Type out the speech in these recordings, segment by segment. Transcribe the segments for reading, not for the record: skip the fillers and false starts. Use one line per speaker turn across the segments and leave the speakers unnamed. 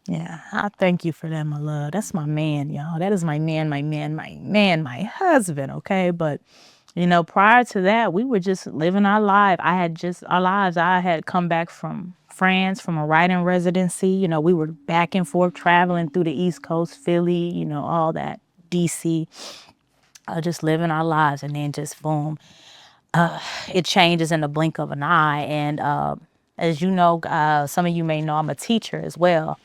Yeah, I thank you for that, my love. That's my man, y'all. That is my man, my man, my man, my husband, okay? But, prior to that, we were just living our life. Our lives. I had come back from France from a writing residency. We were back and forth traveling through the East Coast, Philly, all that, DC, just living our lives. And then just boom, it changes in the blink of an eye. And as you know, some of you may know I'm a teacher as well.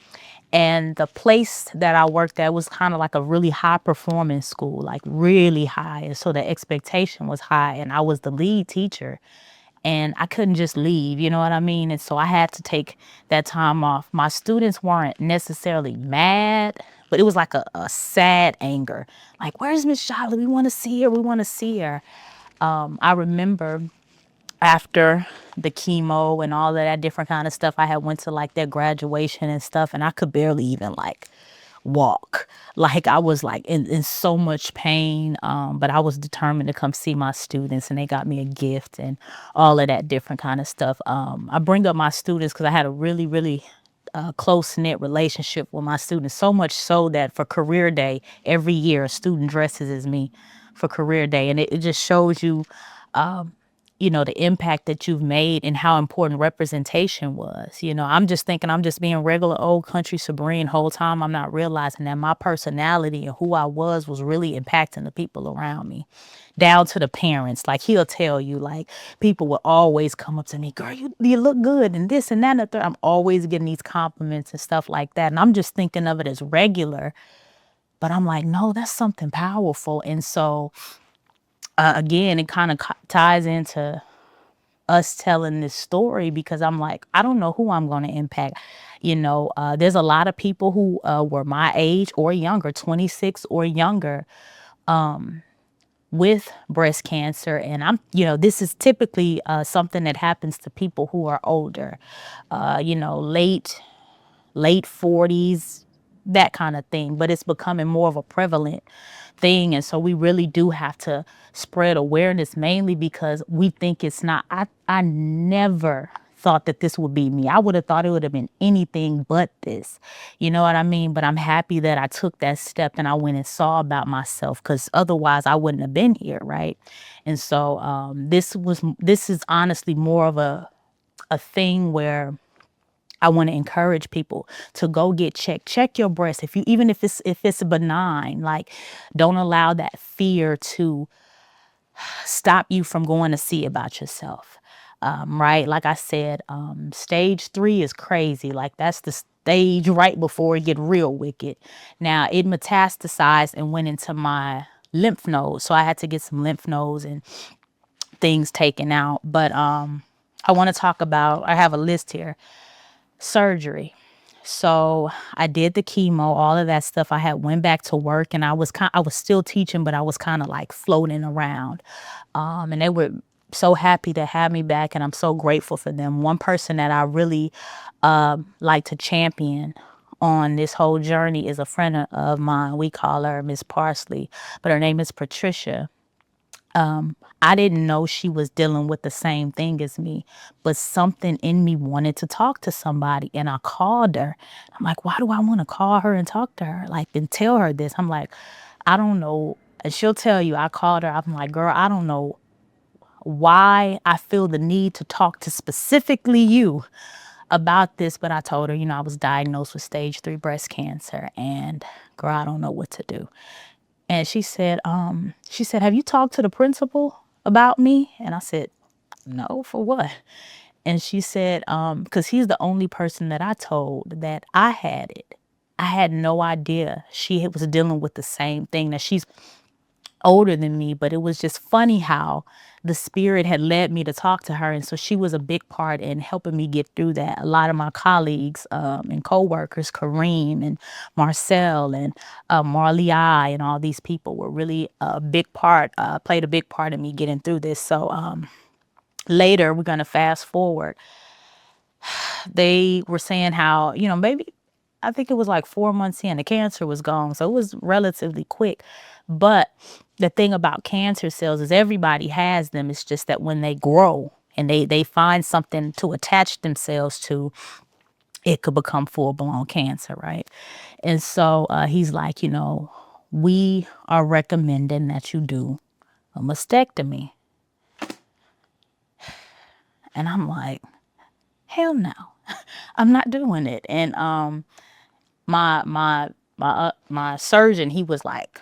And the place that I worked at was kind of like a really high performance school, like really high. And so the expectation was high. And I was the lead teacher. And I couldn't just leave, you know what I mean? And so I had to take that time off. My students weren't necessarily mad, but it was like a sad anger. Like, where's Miss Jolley? We want to see her. We want to see her. I remember after the chemo and all of that different kind of stuff, I had went to like their graduation and stuff, and I could barely even like walk. Like I was like in so much pain, but I was determined to come see my students, and they got me a gift and all of that different kind of stuff. I bring up my students because I had a really, really close knit relationship with my students, so much so that for career day every year a student dresses as me for career day, and it just shows you the impact that you've made and how important representation was. I'm just thinking I'm just being regular old country Sabrine whole time. I'm not realizing that my personality and who I was really impacting the people around me, down to the parents. Like he'll tell you, like people will always come up to me, girl, you look good and this and that and the third. I'm always getting these compliments and stuff like that. And I'm just thinking of it as regular. But I'm like, no, that's something powerful. And so, again, it kind of ties into us telling this story because I'm like, I don't know who I'm going to impact. There's a lot of people who were my age or younger, 26 or younger, with breast cancer. And this is typically something that happens to people who are older, late 40s, that kind of thing. But it's becoming more of a prevalent thing. And so we really do have to spread awareness, mainly because we think it's not. I never thought that this would be me. I would have thought it would have been anything but this. You know what I mean? But I'm happy that I took that step and I went and saw about myself, because otherwise I wouldn't have been here, right? And so this is honestly more of a thing where I want to encourage people to go get checked. Check your breast. Even if it's benign, like don't allow that fear to stop you from going to see about yourself. Right? Like I said, stage 3 is crazy. Like that's the stage right before it get real wicked. Now it metastasized and went into my lymph nodes. So I had to get some lymph nodes and things taken out. But I want to talk about, I have a list here. Surgery. So I did the chemo, all of that stuff. I had went back to work, and I was still teaching, but I was kind of like floating around. And they were so happy to have me back, and I'm so grateful for them. One person that I really like to champion on this whole journey is a friend of mine. We call her Miss Parsley, but her name is Patricia. I didn't know she was dealing with the same thing as me, but something in me wanted to talk to somebody, and I called her. I'm like, why do I want to call her and talk to her? Like, and tell her this. I'm like, I don't know. And she'll tell you, I called her. I'm like, girl, I don't know why I feel the need to talk to specifically you about this, but I told her, I was diagnosed with stage 3 breast cancer, and girl, I don't know what to do. And she said, have you talked to the principal about me? And I said, no, for what? And she said, because he's the only person that I told that I had it. I had no idea she was dealing with the same thing. That she's older than me, but it was just funny how the spirit had led me to talk to her. And so she was a big part in helping me get through that. A lot of my colleagues and coworkers, Kareem and Marcel and Marley I and all these people were really a big part, played a big part in me getting through this. So later, we're going to fast forward. They were saying how, maybe I think it was like 4 months in, the cancer was gone. So it was relatively quick. But the thing about cancer cells is everybody has them. It's just that when they grow and they find something to attach themselves to, it could become full blown cancer, right? And so he's like, we are recommending that you do a mastectomy. And I'm like, hell no, I'm not doing it. And my my surgeon, he was like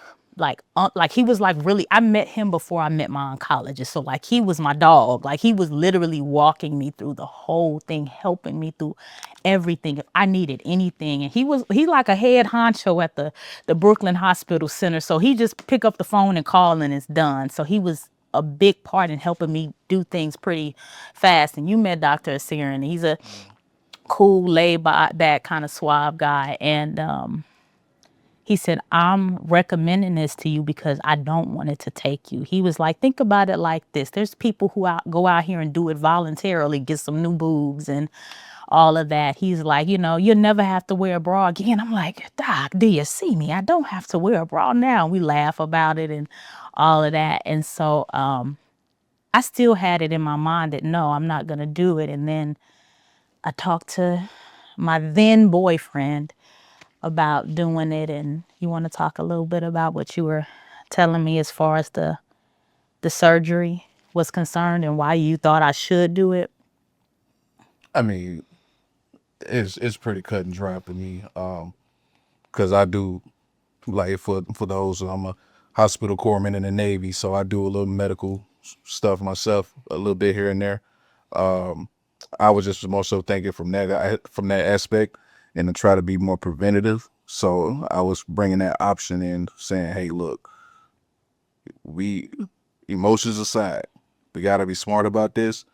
he was like really, I met him before I met my oncologist, so like he was my dog. Like he was literally walking me through the whole thing, helping me through everything if I needed anything. And he like a head honcho at the Brooklyn Hospital Center, so he just pick up the phone and call and it's done. So he was a big part in helping me do things pretty fast. And you met Dr. Asirin. He's a cool, laid back, kind of suave guy. And he said, I'm recommending this to you because I don't want it to take you. He was like, think about it like this. There's people who go out here and do it voluntarily, get some new boobs and all of that. He's like, you'll never have to wear a bra again. I'm like, Doc, do you see me? I don't have to wear a bra now. We laugh about it and all of that. And so I still had it in my mind that, no, I'm not going to do it. And then I talked to my then boyfriend about doing it. And you want to talk a little bit about what you were telling me as far as the surgery was concerned and why you thought I should do it?
I mean, it's pretty cut and dry for me. Because I do, like, for those, I'm a hospital corpsman in the Navy, so I do a little medical stuff myself, a little bit here and there. I was just more so thinking from that aspect, and to try to be more preventative. So I was bringing that option in, saying, "Hey, look, we emotions aside, we got to be smart about this.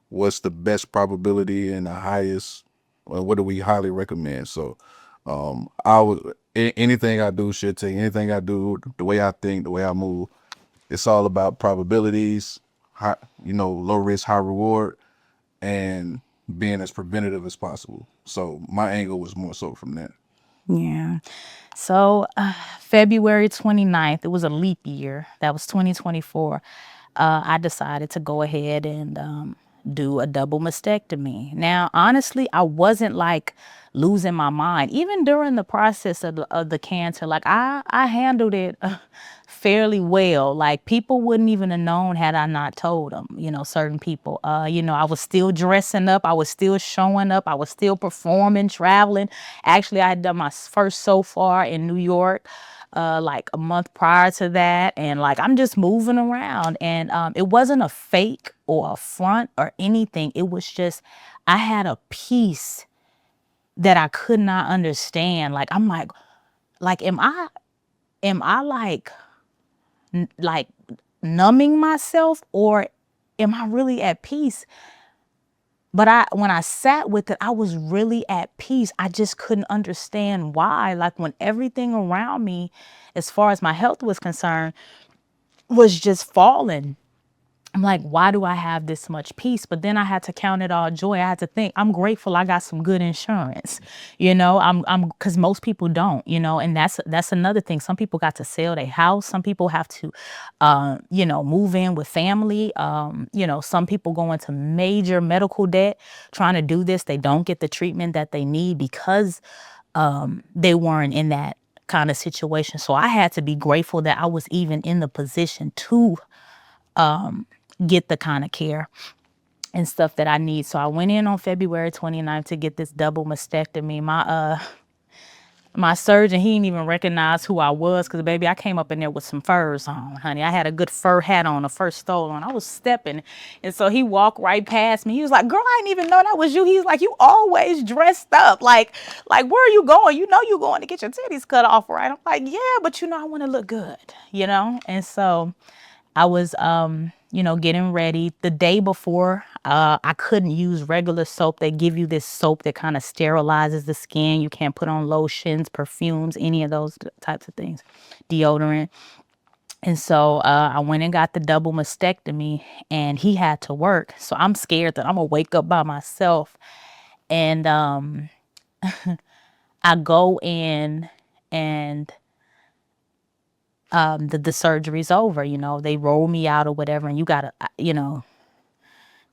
What's the best probability and the highest? Well, what do we highly recommend?" So, I would anything I do should take anything I do, the way I think, the way I move. It's all about probabilities, high, low risk, high reward, and being as preventative as possible. So my angle was more so from that.
Yeah. So February 29th, it was a leap year. That was 2024. I decided to go ahead and do a double mastectomy. Now, honestly, I wasn't like losing my mind. Even during the process of the cancer, like I handled it fairly well. Like people wouldn't even have known had I not told them, certain people. I was still dressing up. I was still showing up. I was still performing, traveling. Actually, I had done my first so far in New York like a month prior to that. And like I'm just moving around. And it wasn't a fake or a front or anything. It was just I had a peace that I could not understand. Like I'm like am I like numbing myself or am I really at peace? But when I sat with it, I was really at peace. I just couldn't understand why. Like when everything around me, as far as my health was concerned, was just falling. I'm like, why do I have this much peace? But then I had to count it all joy. I had to think, I'm grateful I got some good insurance. Because most people don't, and that's another thing. Some people got to sell their house. Some people have to, move in with family. Some people go into major medical debt trying to do this. They don't get the treatment that they need because they weren't in that kind of situation. So I had to be grateful that I was even in the position to get the kind of care and stuff that I need. So I went in on February 29th to get this double mastectomy. My surgeon, he didn't even recognize who I was because, baby, I came up in there with some furs on, honey. I had a good fur hat on, a fur stole on. I was stepping. And so he walked right past me. He was like, girl, I didn't even know that was you. He's like, you always dressed up. Like, where are you going? You know you going to get your titties cut off, right? I'm like, yeah, but I want to look good, And so I was, getting ready the day before. I couldn't use regular soap. They give you this soap that kind of sterilizes the skin. You can't put on lotions, perfumes, any of those types of things, deodorant. And so I went and got the double mastectomy, and he had to work. So I'm scared that I'm gonna wake up by myself. And I go in, and the surgery's over. They roll me out or whatever, and you gotta,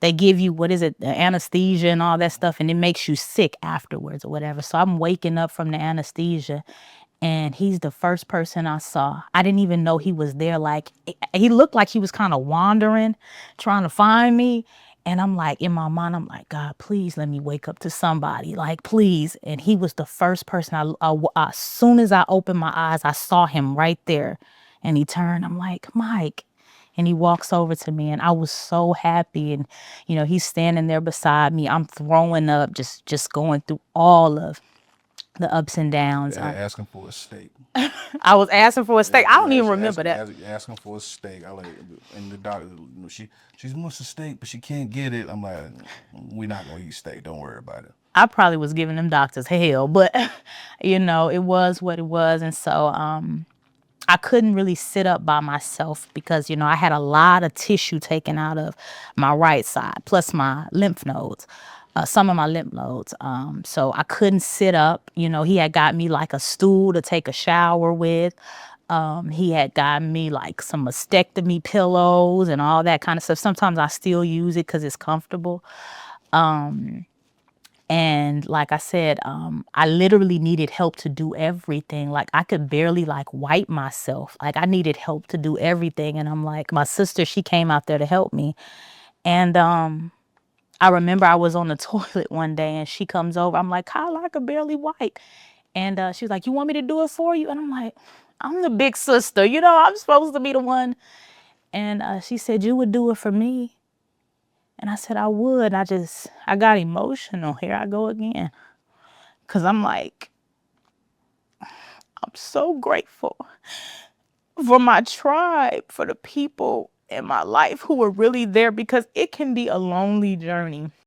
they give you, what is it, the anesthesia and all that stuff, and it makes you sick afterwards or whatever. So I'm waking up from the anesthesia, and he's the first person I saw. I didn't even know he was there. Like, he looked like he was kind of wandering, trying to find me. And I'm like, in my mind, I'm like, God, please let me wake up to somebody. Like, please. And he was the first person. As soon as I opened my eyes, I saw him right there. And he turned. I'm like, Mike. And he walks over to me, and I was so happy. And, he's standing there beside me. I'm throwing up, just going through all of the ups and downs.
Asking for a steak.
I was asking for a steak. I don't even remember
Asking,
that.
asking for a steak. I like, and the doctor, she wants a steak, but she can't get it. I'm like, we're not gonna eat steak. Don't worry about it.
I probably was giving them doctors hell, but it was what it was. And so I couldn't really sit up by myself because, I had a lot of tissue taken out of my right side, plus my lymph nodes, some of my lymph nodes. So I couldn't sit up. He had got me like a stool to take a shower with. He had gotten me like some mastectomy pillows and all that kind of stuff. Sometimes I still use it because it's comfortable. And like I said, I literally needed help to do everything. Like, I could barely like wipe myself. Like, I needed help to do everything. And I'm like, my sister, she came out there to help me. And I remember I was on the toilet one day, and she comes over. I'm like, Kyla, I could barely wipe. And she was like, you want me to do it for you? And I'm like, I'm the big sister. I'm supposed to be the one. And she said, you would do it for me. And I said, I would. I got emotional. Here I go again. Because I'm like, I'm so grateful for my tribe, for the people in my life who were really there, because it can be a lonely journey.